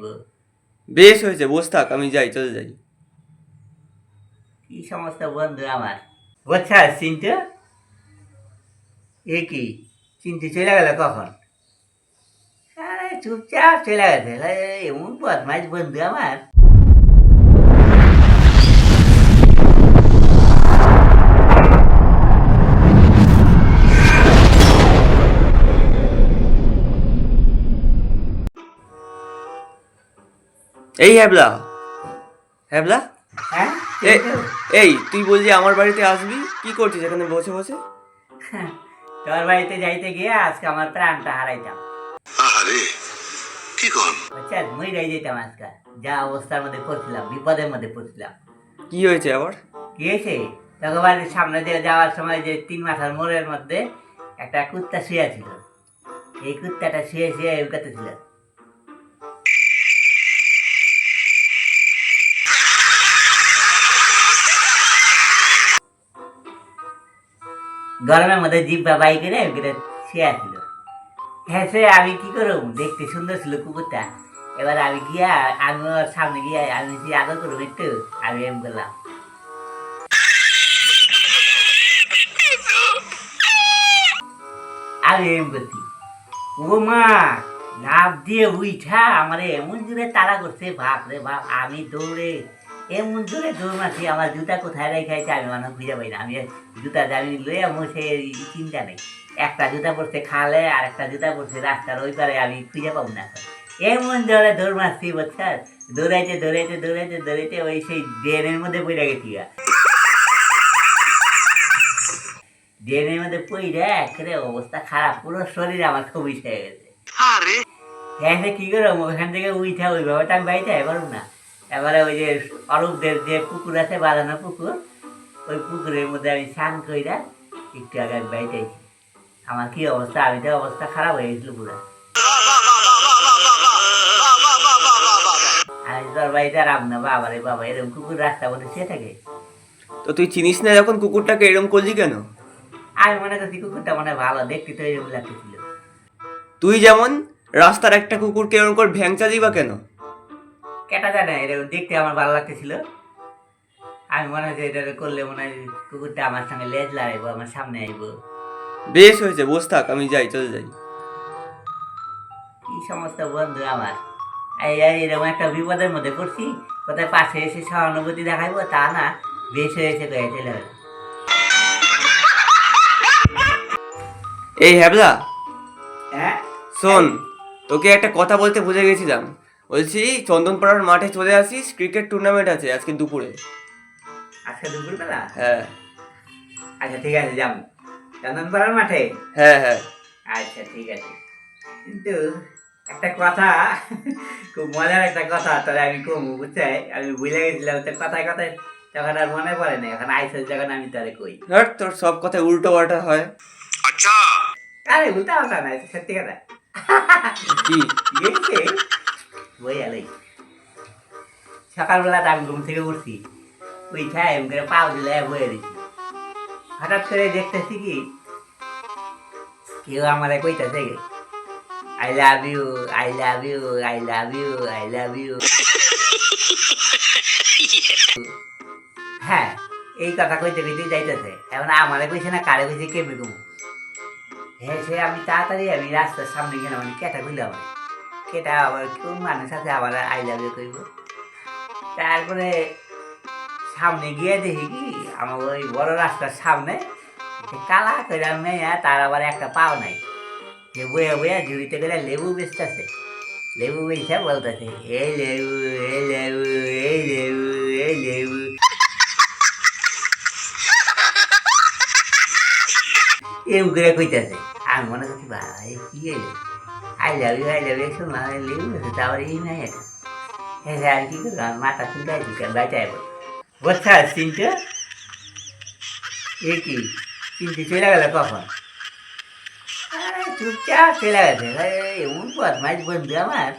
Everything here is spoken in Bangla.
আইব। বেশ হয়েছে, বস থাক, আমি যাই, চলে যাই। কি সমস্ত বন্ধু আমার, বুঝছাস চিন্টু? এ কি চিন্টু চলে গেল কখন? আরে চুপচাপ চলে গেছে, এমন বদমাইশ বন্ধু আমার। এই হ্যাবলা, হ্যাবলা, হ্যাঁ এ চিন্টু, এই তুই বললি আমার বাড়িতে আসবি, কি করছিস এখানে বসে বসে? তোর বাড়িতে যাইতে গিয়ে আজকে আমার প্রাণটা হারাইতাম। আরে কি কন? বুঝছাস, মইরাই যেতাম আজকে। যা অবস্থার মধ্যে পড়ছিলাম, বিপদের মধ্যে পড়ছিলাম। কি হয়েছে আবার? কি হয়েছে? তোকে বাড়ির সামনে দিয়ে যাওয়ার সময় যে 3 মাথার মোড়ের মধ্যে একটা কুত্তা শুয়ে ছিল। এই কুত্তাটা শুয়ে শুয়ে ছিল। গরমের মধ্যে জিব্বা বাই করে ওখানে শুয়ে ছিল। হ্যাঁ, সে আমি কি করব, দেখতে সুন্দর ছিল কুকুরটা। এবার আমি গিয়া, আমি ওর সামনে গিয়ে আমি যে আদর করবো একটু, আমি এম করলাম, আমি এম করছি। ও মা লাভ দিয়ে উইঠা আমারে এমন জোরে তাড়া করছে, বাপ রে বাপ। আমি দৌড়ে এমন জোরে দৌড় মারছি, আমার জুতা কোথায় রেখেছে আমি মানে খুঁজে পাই না। আমি জুতা আমি লইয়া মুছে চিন্তা নেই। একটা জুতা পড়ছে খালে, আর একটা জুতা পড়ছে রাস্তার ওই পারে, আমি খুঁজে পাবো না। এমন জোরে দৌড় মারছি, বুঝছাস? দৌড়াইতে দৌড়াইতে দৌড়াইতে দৌড়াইতে ওই সেই ড্রেনের মধ্যে পড়ে গেছি। ড্রেনের মধ্যে পড়ে একেবারে অবস্থা খারাপ, পুরো শরীর আমার খুবই হয়ে গেছে। হ্যাঁ, কি করবো, ওখান থেকে উঠা ওই বাবাটা আমি বাড়িতে পারবো না। এবারে ওই যে অরূপদের যে পুকুর আছে, বাঁধানো পুকুর, ওই পুকুরের মধ্যে আমি স্নান কইরা একটু আগে আমি বাড়িতে আইছি। আমার কি অবস্থা, আমি তো অবস্থা খারাপ হয়ে গেছিল পুরো। আমি তোর বাড়িতে আর না, বাবা রে বাবা, এরকম কুকুর রাস্তা মধ্যে শুয়ে থাকে। তো তুই চিনিস না যখন কুকুরটাকে এরম করলি কেন? আমি মনে করছি কুকুরটা মনে ভালো, দেখতে তো এরকম লাগতেছিল। তুই যেমন রাস্তার একটা কুকুরকে এরম করে ভ্যাংচা দিবা কেন? কেটা যায় না, এরকম দেখতে আমার ভালো লাগতেছিল। আমি মনে হচ্ছে এটা করলে মনে হয় কুকুরটা আমার সঙ্গে লেজ লাগাইবো, আমার সামনে আইবো। বেশ হয়েছে, বস থাক, আমি যাই, চলে যাই। কি সমস্ত বন্ধু আমার, এরকম একটা বিপদের মধ্যে পড়ছি, কোথায় পাশে এসে সহানুভূতি দেখাইবো তা না, বেশ হয়েছে কয়ে চলে গেল। এই হ্যাবলা, হ্যাঁ শোন, তোকে একটা কথা বলতে ভুলে গেছিলাম। বলছি চন্দনপাড়ার মাঠে চলে আসিস, ক্রিকেট টুর্নামেন্ট আছে আজকে দুপুরে। আজকে দুপুরবেলা? হ্যাঁ আচ্ছা ঠিক আছে, যাবো চন্দনপাড়ার মাঠে। হ্যাঁ হ্যাঁ। আচ্ছা ঠিক আছে, কিন্তু একটা কথা, খুব মজার একটা কথা তাহলে আমি কমু, বুঝছে? আমি ভুলে গেছিলাম তো কথায় কথায়, তখন আর মনে পড়ে না। এখন আইসের যখন আমি তাহলে কই। ধর, তোর সব কথায় উল্টো পাল্টা হয়। আচ্ছা আরে উল্টা পাল্টা না, সত্যি কথা। কি? গেছে বই আলাই, সকালবেলা আমি ঘুম থেকে উঠছি, উঠা এম করে পাও দিলে বয়ে দিচ্ছি। হঠাৎ করে দেখতেছি কি কেউ আমার কইতাছে, I love you, I love you, I love you, I love you. হ্যাঁ, এই কথা কইতে কইতে যাইতেছে। এখন আমারে কইছে না, কারে কইছে কেমনি কমু। হ্যাঁ, সে আমি তাড়াতাড়ি আমি রাস্তার সামনে গেলাম, মানে কেটা কইলাম, আমার কেটা আবার কোন মানুষ আছে আবার আই লাভ ইউ কইব। তারপরে সামনে গিয়ে দেখি কি, আমার ওই বড় রাস্তার সামনে কালা করে মেয়া, তার আবার একটা পাও নাই। যে বইয়া বইয়া ঝুড়িতে গেলে লেবু বেচতেছে, লেবু বেচা বলতেছে, এই লেবু, এই লেবু, এই লেবু, এই লেবু। এই উগরে কইতেছে। আমি মনে করছি ভাই কি এলে, I love you, I love you শুনলাম, লেবু বেচে, তারপর এই নাই এটা। হ্যাঁ, আমি কি করলাম, মাথা চুলকাই দিচ্ছি, বাঁচাই বল। বুঝছাস চিন্তা? এ কি চিন্তা চলে গেল কখন? চুপচাপ চলে গেছে, এমন বদমাইশ বন্ধু আমার।